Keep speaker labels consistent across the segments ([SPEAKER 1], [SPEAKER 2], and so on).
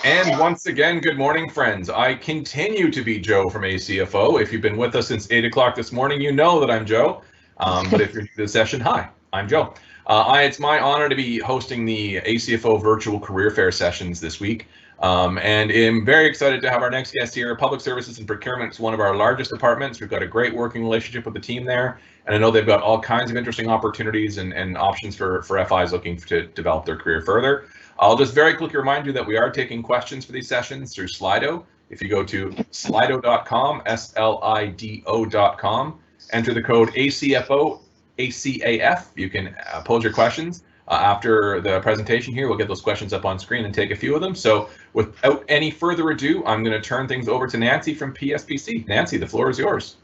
[SPEAKER 1] And once again, good morning, friends. I continue to be Joe from ACFO. If you've been with us since 8 o'clock this morning, you know that I'm Joe. But if you're new to the session, hi, I'm Joe. It's my honor to be hosting the ACFO virtual career fair sessions this week. And I'm very excited to have our next guest here. Public Services and Procurement is one of our largest departments. We've got a great working relationship with the team there. And I know they've got all kinds of interesting opportunities and options for FIs looking to develop their career further. I'll just very quickly remind you that we are taking questions for these sessions through Slido. If you go to slido.com, SLIDO.com, enter the code ACFO-ACAF, you can pose your questions. After the presentation here, we'll get those questions up on screen and take a few of them. So without any further ado, I'm going to turn things over to Nancy from PSPC. Nancy, the floor is yours.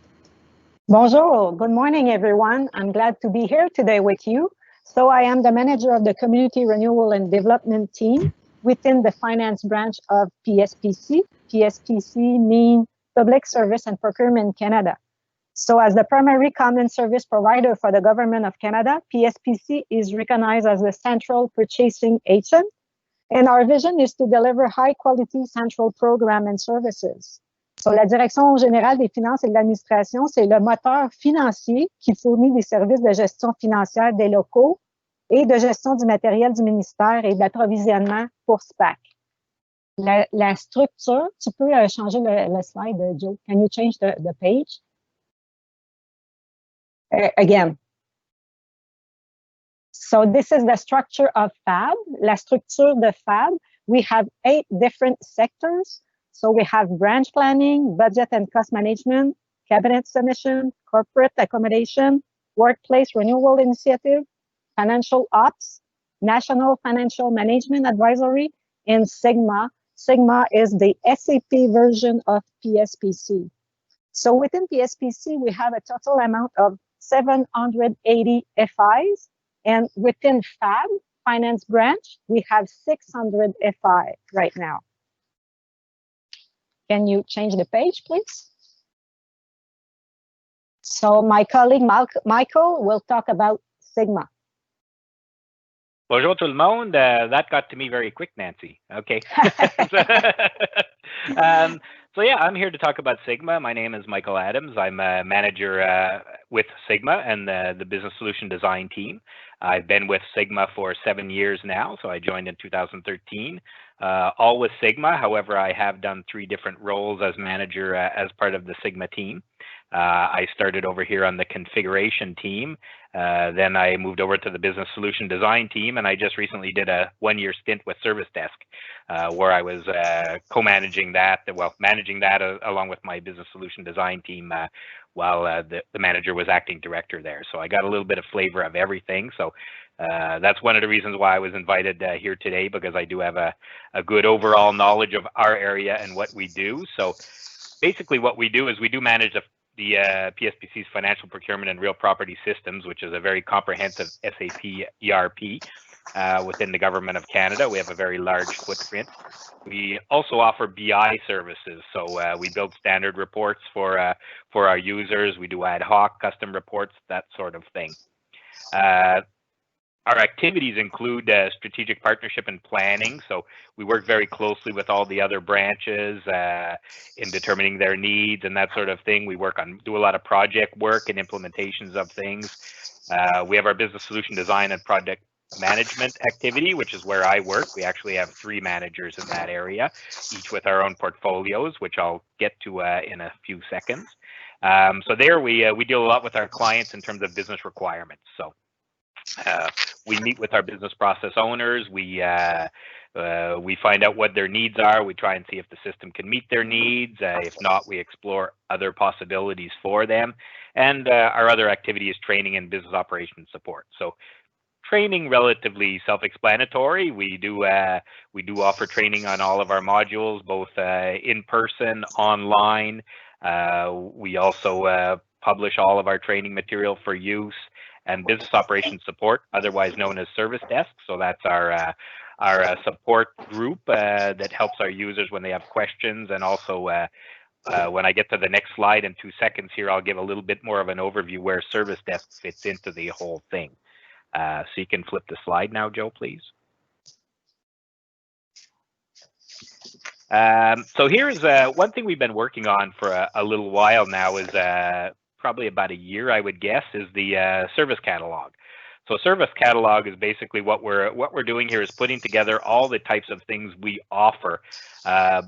[SPEAKER 2] Bonjour, good morning, everyone. I'm glad to be here today with you. So I am the manager of the Community Renewal and Development team within the finance branch of PSPC. PSPC means Public Service and Procurement Canada. So as the primary common service provider for the Government of Canada, PSPC is recognized as the central purchasing agent. And our vision is to deliver high quality central program and services. So, la Direction générale des finances et de l'administration, c'est le moteur financier qui fournit des services de gestion financière des locaux et de gestion du matériel du ministère et d'approvisionnement pour SPAC. La structure, tu peux changer le slide, Joe. Can you change the page? Again. So this is the structure of FAB. La structure de FAB, we have 8 different sectors. So we have branch planning, budget and cost management, cabinet submission, corporate accommodation, workplace renewal initiative, financial ops, national financial management advisory, and Sigma. Sigma is the SAP version of PSPC. So within PSPC, we have a total amount of 780 FIs, and within FAB, finance branch, we have 600 FI right now. Can you change the page, please? So my colleague Michael will talk about Sigma.
[SPEAKER 3] Bonjour tout le monde. That got to me very quick, Nancy. Okay. So yeah, I'm here to talk about Sigma. My name is Michael Adams. I'm a manager with Sigma and the Business Solution Design team. I've been with Sigma for 7 years now, so I joined in 2013. All with Sigma. However, I have done 3 different roles as manager as part of the Sigma team. I started over here on the configuration team. Then I moved over to the Business Solution Design team, and I just recently did a 1-year stint with Service Desk, where I was co-managing that, managing that along with my Business Solution Design team while the manager was acting director there. So I got a little bit of flavor of everything. So that's one of the reasons why I was invited here today, because I do have a good overall knowledge of our area and what we do. So basically what we do is we do manage the PSPC's financial procurement and real property systems, which is a very comprehensive SAP ERP within the Government of Canada. We have a very large footprint. We also offer BI services, so we build standard reports for our users. We do ad hoc custom reports, that sort of thing. Our activities include strategic partnership and planning. So we work very closely with all the other branches in determining their needs and that sort of thing. We do a lot of project work and implementations of things. We have our business solution design and project management activity, which is where I work. We actually have 3 managers in that area, each with our own portfolios, which I'll get to in a few seconds. So there we deal a lot with our clients in terms of business requirements. So we meet with our business process owners. We find out what their needs are. We try and see if the system can meet their needs. If not, we explore other possibilities for them. And our other activity is training and business operations support. So training, relatively self-explanatory. We do offer training on all of our modules, both in person, online. We also publish all of our training material for use. And business operations support, otherwise known as Service Desk. So that's our support group that helps our users when they have questions. And also when I get to the next slide in 2 seconds here, I'll give a little bit more of an overview where Service Desk fits into the whole thing. So you can flip the slide now, Joe, please. So here's one thing we've been working on for a little while now is probably about a year, I would guess, is the service catalog. So service catalog is basically what we're doing here is putting together all the types of things we offer,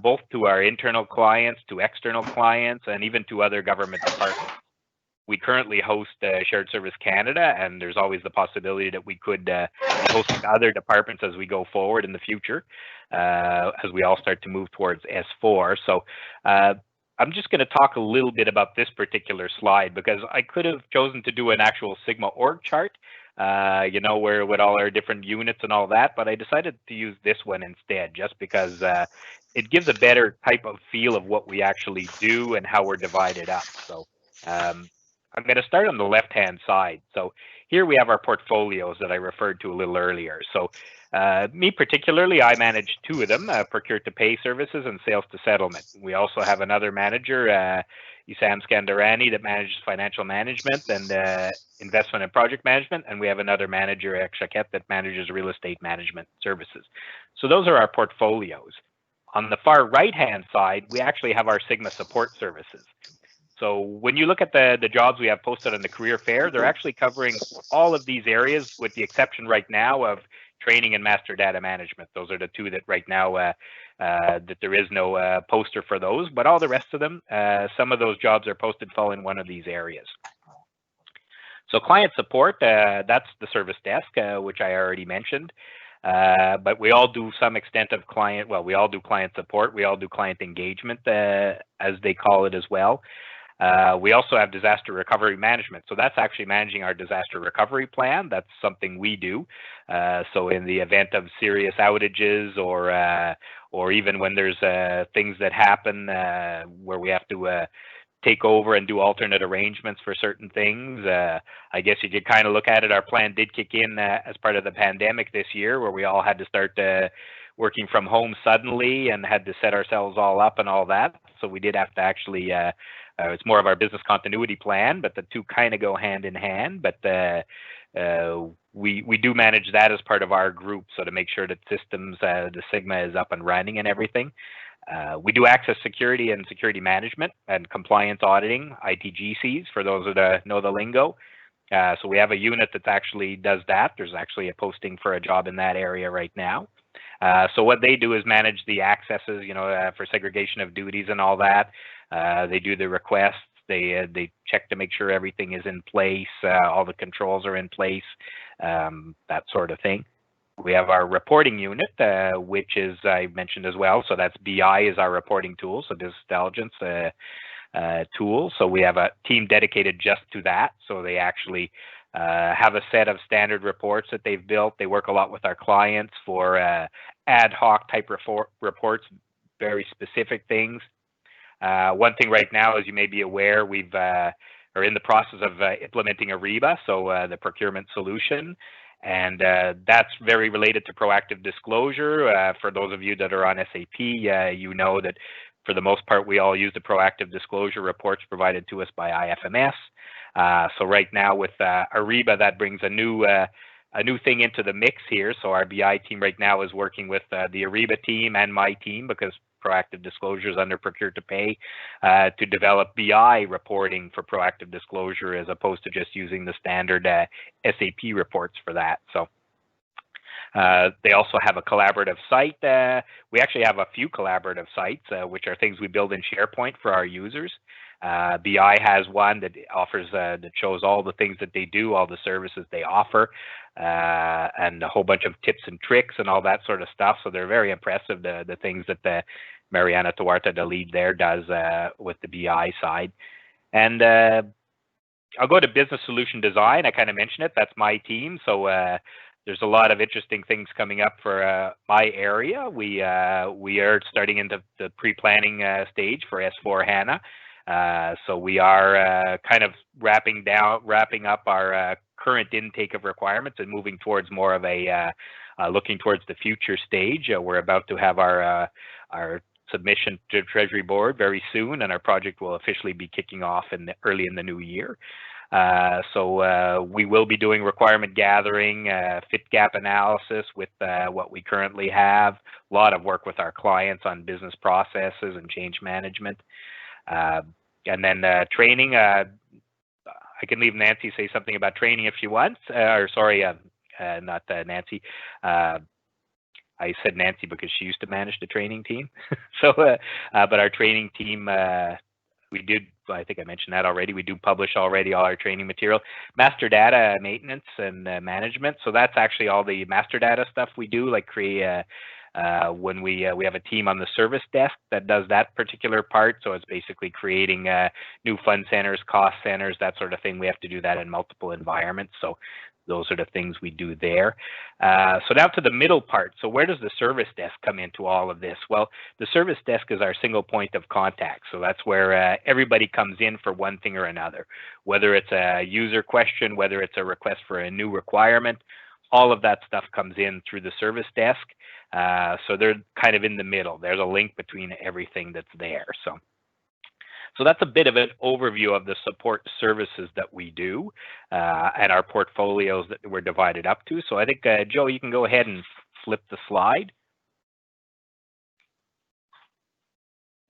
[SPEAKER 3] both to our internal clients, to external clients, and even to other government departments. We currently host Shared Service Canada, and there's always the possibility that we could be hosting other departments as we go forward in the future, as we all start to move towards S4. So I'm just going to talk a little bit about this particular slide because I could have chosen to do an actual Sigma org chart, you know, where with all our different units and all that, but I decided to use this one instead just because it gives a better type of feel of what we actually do and how we're divided up. So I'm going to start on the left-hand side. So here we have our portfolios that I referred to a little earlier. So me particularly, I manage two of them, procure-to-pay services and sales-to-settlement. We also have another manager, Isam Skandarani, that manages financial management and investment and project management. And we have another manager, Shaket, that manages real estate management services. So those are our portfolios. On the far right-hand side, we actually have our Sigma support services. So when you look at the jobs we have posted on the career fair, they're actually covering all of these areas with the exception right now of training and master data management. Those are the two that right now that there is no poster for those, but all the rest of them, some of those jobs are posted fall in one of these areas. So client support, that's the service desk, which I already mentioned. But we all do some extent of client, well, we all do client support. We all do client engagement, as they call it as well. We also have disaster recovery management. So that's actually managing our disaster recovery plan. That's something we do. So in the event of serious outages or even when there's things that happen where we have to take over and do alternate arrangements for certain things. I guess you could kind of look at it. Our plan did kick in as part of the pandemic this year where we all had to start working from home suddenly and had to set ourselves all up and all that. So we did have to actually it's more of our business continuity plan, but the two kind of go hand in hand. But we do manage that as part of our group, so to make sure that systems, the Sigma is up and running and everything. We do access security and security management and compliance auditing, ITGCs, for those that know the lingo. So we have a unit that actually does that. There's actually a posting for a job in that area right now. So what they do is manage the accesses, you know, for segregation of duties and all that. They do the requests. They check to make sure everything is in place, all the controls are in place, that sort of thing. We have our reporting unit, which is, I mentioned as well, so that's BI is our reporting tool, so business intelligence tool. So we have a team dedicated just to that. So they actually have a set of standard reports that they've built. They work a lot with our clients for ad hoc type reports, very specific things. One thing right now, as you may be aware, we've are in the process of implementing Ariba, so the procurement solution. And that's very related to proactive disclosure. For those of you that are on SAP, you know that for the most part, we all use the proactive disclosure reports provided to us by IFMS. So right now with Ariba, that brings a new thing into the mix here. So our BI team right now is working with the Ariba team and my team, because proactive disclosures under procure to pay, to develop BI reporting for proactive disclosure as opposed to just using the standard SAP reports for that. So they also have a collaborative site. We actually have a few collaborative sites, which are things we build in SharePoint for our users. BI has one that offers, that shows all the things that they do, all the services they offer, and a whole bunch of tips and tricks and all that sort of stuff. So they're very impressive, the things that Mariana Tuarta, the lead there, does with the BI side. And I'll go to business solution design. I kind of mentioned it. That's my team. So there's a lot of interesting things coming up for my area. We are starting into the pre-planning stage for S4HANA. So we are kind of wrapping up our current intake of requirements and moving towards more of a looking towards the future stage. We're about to have our submission to Treasury Board very soon, and our project will officially be kicking off early in the new year. So we will be doing requirement gathering, fit gap analysis with what we currently have, a lot of work with our clients on business processes and change management. And then training, I can leave Nancy say something about training if she wants, or sorry, not Nancy. I said Nancy because she used to manage the training team. So, but our training team, we did, I think I mentioned that already. We do publish already all our training material, master data maintenance and management. So that's actually all the master data stuff we do, like create when we have a team on the service desk that does that particular part. So it's basically creating new fund centers, cost centers, that sort of thing. We have to do that in multiple environments. So those are the things we do there. So now to the middle part. So where does the service desk come into all of this? Well, the service desk is our single point of contact. So that's where everybody comes in for one thing or another, whether it's a user question, whether it's a request for a new requirement, all of that stuff comes in through the service desk. So they're kind of in the middle. There's a link between everything that's there. So that's a bit of an overview of the support services that we do and our portfolios that we're divided up to. So I think, Joe, you can go ahead and flip the slide.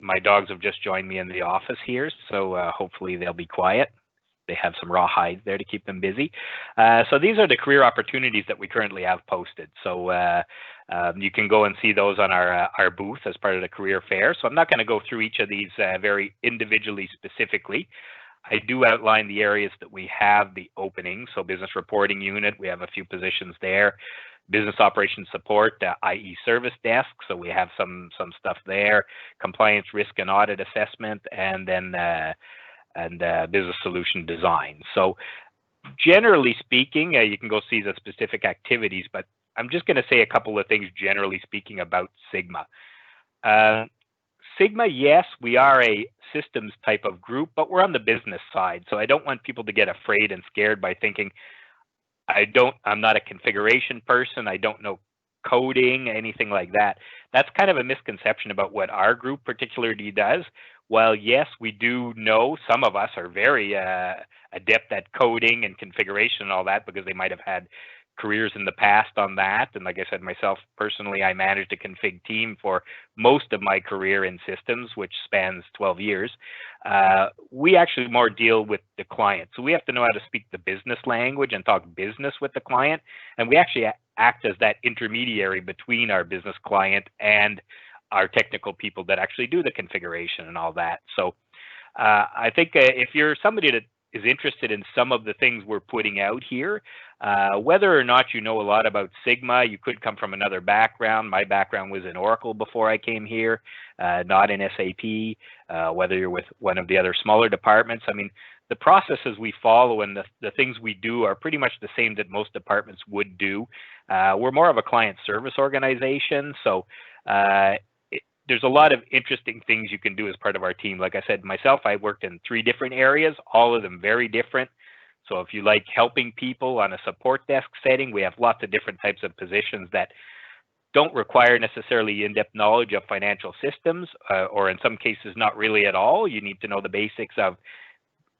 [SPEAKER 3] My dogs have just joined me in the office here, so hopefully they'll be quiet. They have some raw hides there to keep them busy. So these are the career opportunities that we currently have posted. So you can go and see those on our booth as part of the career fair. So I'm not going to go through each of these very individually specifically. I do outline the areas that we have the openings. So business reporting unit, we have a few positions there. Business operations support, i.e. service desk. So we have some stuff there. Compliance, risk and audit assessment, and then business solution design. So generally speaking, you can go see the specific activities, but I'm just going to say a couple of things generally speaking about Sigma. Sigma, yes, we are a systems type of group, but we're on the business side. So I don't want people to get afraid and scared by thinking, I'm not a configuration person, I don't know coding, anything like that. That's kind of a misconception about what our group particularly does. While yes, we do know some of us are very adept at coding and configuration and all that because they might have had careers in the past on that. And like I said, myself personally, I managed a config team for most of my career in systems, which spans 12 years. We actually more deal with the client. So we have to know how to speak the business language and talk business with the client. And we actually act as that intermediary between our business client and our technical people that actually do the configuration and all that. So I think if you're somebody that is interested in some of the things we're putting out here, whether or not you know a lot about Sigma, you could come from another background. My background was in Oracle before I came here, not in SAP, whether you're with one of the other smaller departments. I mean, the processes we follow and the things we do are pretty much the same that most departments would do. We're more of a client service organization, so there's a lot of interesting things you can do as part of our team. Like I said, myself, I worked in 3 different areas, all of them very different. So if you like helping people on a support desk setting, we have lots of different types of positions that don't require necessarily in-depth knowledge of financial systems, or in some cases, not really at all. You need to know the basics of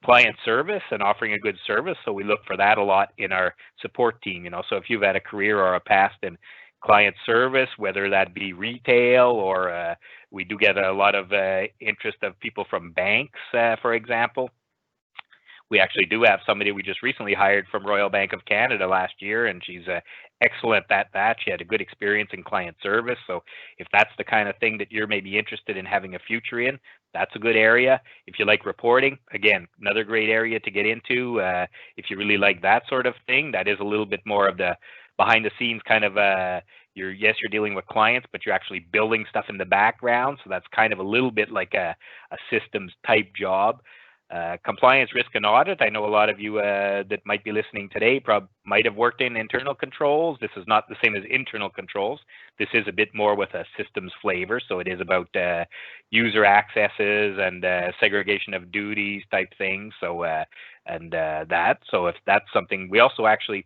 [SPEAKER 3] client service and offering a good service. So we look for that a lot in our support team. So if you've had a career or a past in client service, whether that be retail or we do get a lot of interest of people from banks, for example. We actually do have somebody we just recently hired from Royal Bank of Canada last year, and she's excellent at that. She had a good experience in client service. So if that's the kind of thing that you're maybe interested in having a future in, that's a good area. If you like reporting, again, another great area to get into. If you really like that sort of thing, that is a little bit more of the behind the scenes kind of you're dealing with clients, but you're actually building stuff in the background. So that's kind of a little bit like a systems type job. Compliance, risk, and audit. I know a lot of you that might be listening today might have worked in internal controls. This is not the same as internal controls. This is a bit more with a systems flavor. So it is about user accesses and segregation of duties type things. So So if that's something, we also actually,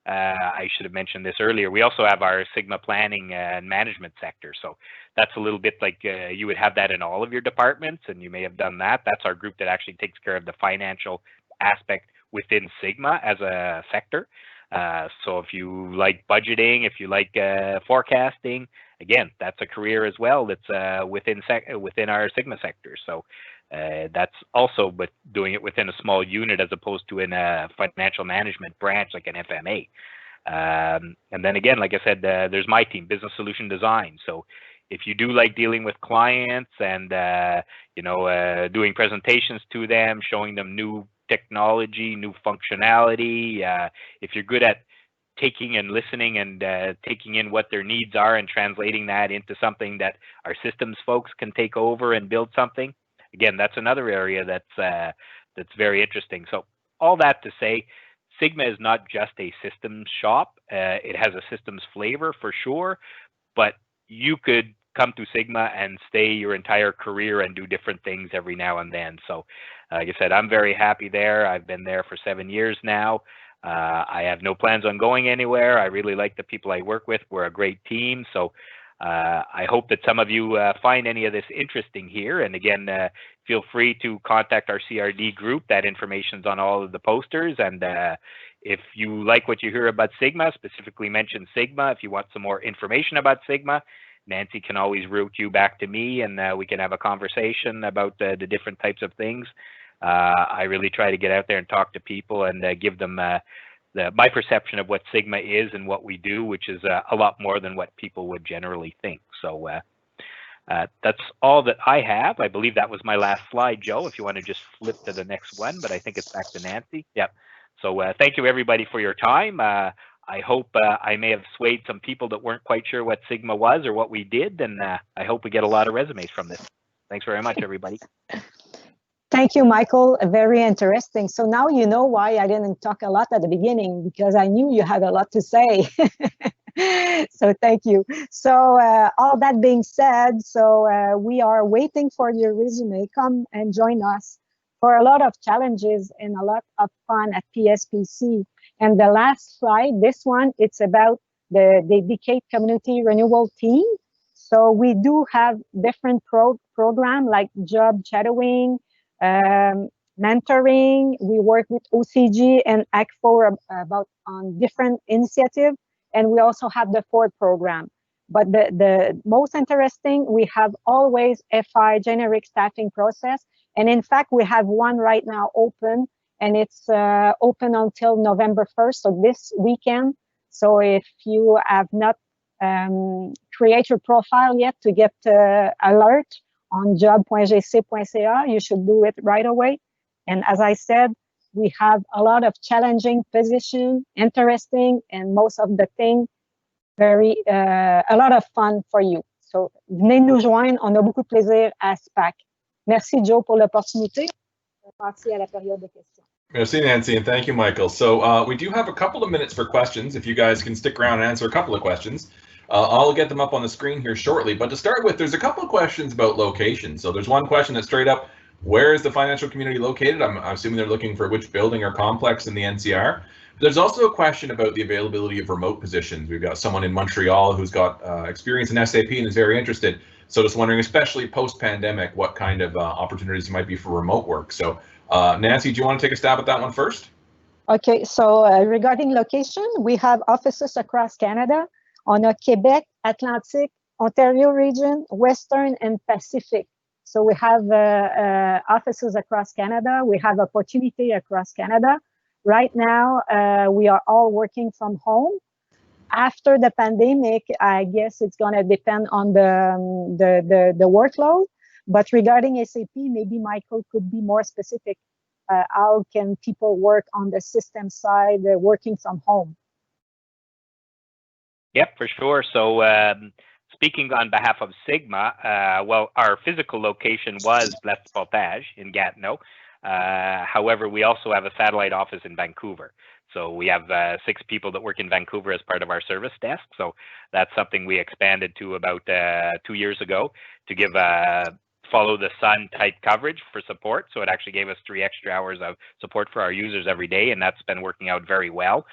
[SPEAKER 3] I should have mentioned this earlier, we also have our Sigma planning and management sector. So that's a little bit like you would have that in all of your departments, and you may have done that. That's our group that actually takes care of the financial aspect within Sigma as a sector. So if you like budgeting, if you like forecasting, again, that's a career as well that's within our Sigma sector. So that's also but doing it within a small unit as opposed to in a financial management branch like an FMA. And then again, like I said, there's my team, Business Solution Design. So if you do like dealing with clients and doing presentations to them, showing them new technology, new functionality, if you're good at taking and listening and taking in what their needs are and translating that into something that our systems folks can take over and build something, again, that's another area that's very interesting. So all that to say, Sigma is not just a systems shop. It has a systems flavor for sure, but you could come to Sigma and stay your entire career and do different things every now and then. So like I said, I'm very happy there. I've been there for 7 years now. I have no plans on going anywhere. I really like the people I work with. We're a great team. So I hope that some of you find any of this interesting here. And again, feel free to contact our CRD group. That information's on all of the posters. And if you like what you hear about Sigma, specifically mention Sigma. If you want some more information about Sigma, Nancy can always route you back to me, and we can have a conversation about the different types of things. I really try to get out there and talk to people and give them my perception of what Sigma is and what we do, which is a lot more than what people would generally think. So that's all that I have. I believe that was my last slide, Joe, if you want to just flip to the next one, but I think it's back to Nancy. Yep. So thank you, everybody, for your time. I hope I may have swayed some people that weren't quite sure what Sigma was or what we did, and I hope we get a lot of resumes from this. Thanks very much, everybody.
[SPEAKER 2] Thank you, Michael. Very interesting. So now you know why I didn't talk a lot at the beginning, because I knew you had a lot to say. So thank you. So all that being said, so we are waiting for your resume. Come and join us for a lot of challenges and a lot of fun at PSPC. And the last slide, this one, it's about the dedicated community renewal team. So we do have different program like job shadowing, mentoring. We work with OCG and ACFO on different initiatives, and we also have the Ford program. But the most interesting, we have always FI generic staffing process, and in fact we have one right now open, and it's open until November 1st, so this weekend. So if you have not create your profile yet to get alert on job.gc.ca, you should do it right away. And as I said, we have a lot of challenging positions, interesting, and most of the thing, a lot of fun for you. So venez nous joindre, on a beaucoup de plaisir à SPAC. Merci Joe pour l'opportunité. On va passer à la période de questions.
[SPEAKER 1] Merci, Nancy, and thank you, Michael. So we do have a couple of minutes for questions. If you guys can stick around and answer a couple of questions. I'll get them up on the screen here shortly, but to start with, there's a couple of questions about location. So there's one question that's straight up, where is the financial community located? I'm assuming they're looking for which building or complex in the NCR. There's also a question about the availability of remote positions. We've got someone in Montreal who's got experience in SAP and is very interested. So just wondering, especially post-pandemic, what kind of opportunities might be for remote work. So Nancy, do you want to take a stab at that one first?
[SPEAKER 2] Okay, so regarding location, we have offices across Canada. On a Quebec, Atlantic, Ontario region, Western, and Pacific. So we have offices across Canada. We have opportunity across Canada. Right now, we are all working from home. After the pandemic, I guess it's going to depend on the workload. But regarding SAP, maybe Michael could be more specific. How can people work on the system side, working from home?
[SPEAKER 3] Yep, for sure. So speaking on behalf of Sigma, well, our physical location was Les Portages in Gatineau. However, we also have a satellite office in Vancouver. So we have 6 people that work in Vancouver as part of our service desk. So that's something we expanded to about 2 years ago to give follow the sun type coverage for support. So it actually gave us 3 extra hours of support for our users every day, and that's been working out very well.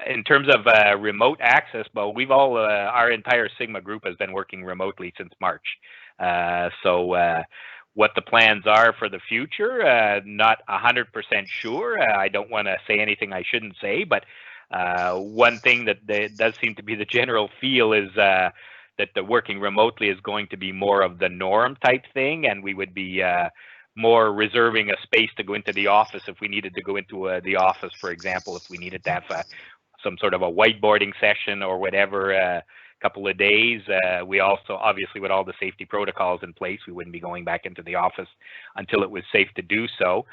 [SPEAKER 3] In terms of remote access, well, we've all, our entire Sigma group has been working remotely since March. So what the plans are for the future. Not 100% sure. I don't want to say anything I shouldn't say, but one thing that does seem to be the general feel is that the working remotely is going to be more of the norm type thing, and we would be more reserving a space to go into the office if we needed to go into the office, for example, if we needed to have some sort of a whiteboarding session or whatever, couple of days. We also, obviously, with all the safety protocols in place, we wouldn't be going back into the office until it was safe to do so.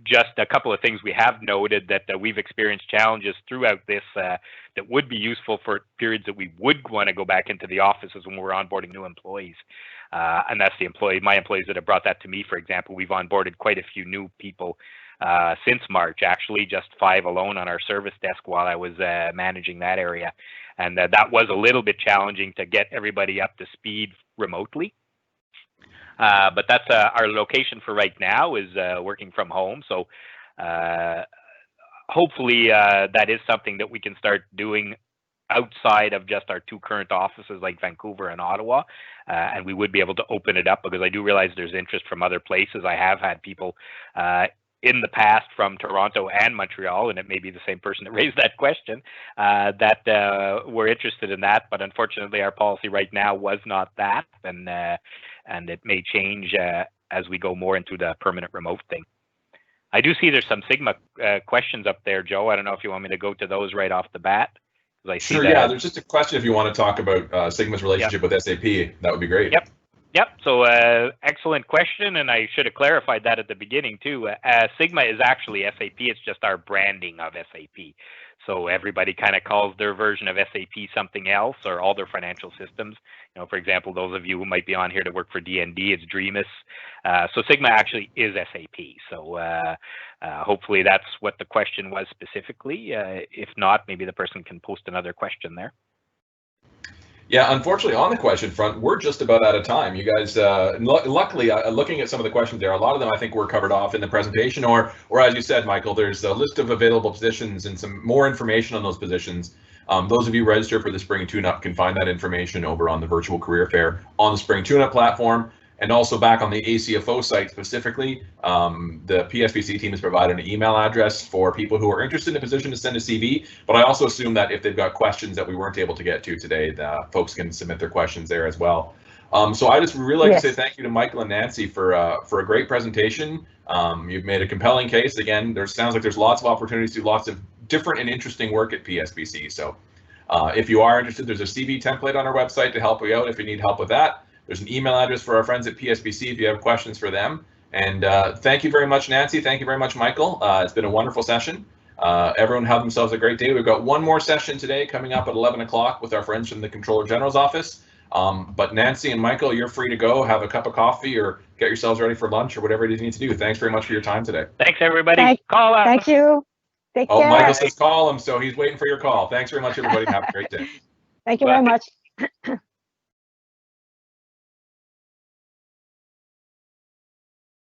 [SPEAKER 3] Just a couple of things we have noted that we've experienced challenges throughout this that would be useful for periods that we would want to go back into the offices when we're onboarding new employees. And that's my employees that have brought that to me. For example, we've onboarded quite a few new people since March, actually, just 5 alone on our service desk while I was managing that area. And that was a little bit challenging to get everybody up to speed remotely. But that's our location for right now, is working from home. So hopefully that is something that we can start doing outside of just our 2 current offices like Vancouver and Ottawa. And we would be able to open it up, because I do realize there's interest from other places. I have had people in the past from Toronto and Montreal, and it may be the same person that raised that question, that were interested in that. But unfortunately, our policy right now was not that, and it may change as we go more into the permanent remote thing. I do see there's some Sigma questions up there, Joe. I don't know if you want me to go to those right off the bat.
[SPEAKER 1] Sure, yeah, there's just a question if you want to talk about Sigma's relationship with SAP. That would be great.
[SPEAKER 3] Yep. So excellent question, and I should have clarified that at the beginning too. Sigma is actually SAP. It's just our branding of SAP. So everybody kind of calls their version of SAP something else, or all their financial systems. You know, for example, those of you who might be on here to work for D&D, it's Dreamus. So Sigma actually is SAP. So hopefully that's what the question was specifically. If not, maybe the person can post another question there.
[SPEAKER 1] Yeah, unfortunately, on the question front, we're just about out of time. You guys, luckily, looking at some of the questions there, a lot of them I think were covered off in the presentation, or as you said, Michael, there's a list of available positions and some more information on those positions. Those of you registered for the Spring Tune-Up can find that information over on the Virtual Career Fair on the Spring Tune-Up platform, and also back on the ACFO site specifically. The PSBC team has provided an email address for people who are interested in a position to send a CV, but I also assume that if they've got questions that we weren't able to get to today, the folks can submit their questions there as well. So I just really like to say thank you to Michael and Nancy for a great presentation. You've made a compelling case. Again, there sounds like there's lots of opportunities to do lots of different and interesting work at PSBC. So if you are interested, there's a CV template on our website to help you out if you need help with that. There's an email address for our friends at PSBC if you have questions for them. And thank you very much, Nancy. Thank you very much, Michael. It's been a wonderful session. Everyone have themselves a great day. We've got one more session today coming up at 11 o'clock with our friends from the Comptroller General's office. But Nancy and Michael, you're free to go have a cup of coffee or get yourselves ready for lunch or whatever it is you need to do. Thanks very much for your time today.
[SPEAKER 3] Thanks, everybody. Call up.
[SPEAKER 2] Thank you. Take care.
[SPEAKER 1] Michael says call him, so he's waiting for your call. Thanks very much, everybody. Have a great day.
[SPEAKER 2] Thank you very much.